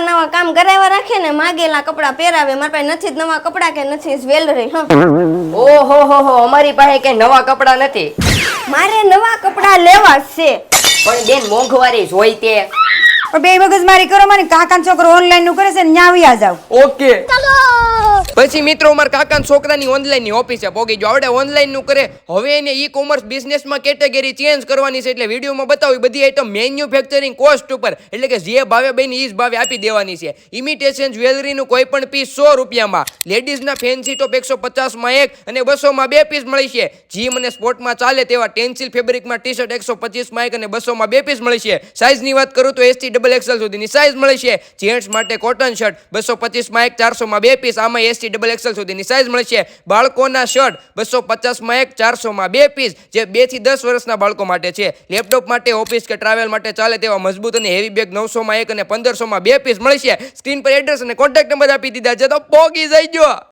નવા નવા કામ કરાવવા રાખે ને માગેલા કપડા પહેરાવે. મારા પાસે નથી જ નવા કપડા કે નથી જ્વેલરી. ઓહો હો અમારી પાસે કઈ નવા કપડા નથી. મારે નવા કપડા લેવા છે. પણ બેન મોંઘવારી જોઈ તે. બે મગજ મારી કરો મારી કાકાનો છોકરો ઓનલાઈન નું કરે છે ને ન્યા વ્યા જાવ. ઓકે પછી મિત્રો મારા કાકાના છોકરાની ઓનલાઈન ની ઓફિસે પોગી ગયો. આવડે ઓનલાઈન નું કરે. હવે એને ઈ કોમર્સ બિઝનેસ માં કેટેગરી ચેન્જ કરવાની છે. એટલે વિડીયોમાં બતાવી બધી આઈટમ મેન્યુફેક્ચરિંગ કોસ્ટ ઉપર, એટલે કે જે ભાવે બેન ઈ જ ભાવે આપી દેવાની છે. ઇમિટેશન જ્વેલરી નું કોઈ પણ પીસ 100 રૂપિયામાં, લેડીઝ ના ફેન્સી ટોપ 150 માં એક અને 200 માં 2 પીસ મળી છે. જીમ અને સ્પોર્ટ માં ચાલે તેવા ટેન્સિલ ફેબ્રિક માં ટી શર્ટ 125 માં એક અને 200 માં 2 પીસ મળી છે. સાઈઝ ની વાત કરું તો S થી XXL સુધીની સાઈઝ મળી છે. જેન્ટ્સ માટે કોટન શર્ટ 225 માં એક 400 માં 2 પીસ, આમાં S થી XXL સુધીની સાઈઝ મળી છે. બાળકોના શર્ટ 250 માં એક 400 માં 2 પીસ, જે 2 થી 10 વર્ષના બાળકો માટે છે. લેપટોપ માટે, ઓફિસ કે ટ્રાવેલ માટે ચાલે તેવા મજબૂત અને હેવી બેગ 900 માં એક અને 1500 માં 2 પીસ મળી છે. સ્ક્રીન પર એડ્રેસ અને કોન્ટેક્ટ નંબર આપી દીધા છે, તો પોગી જઈ ગયો.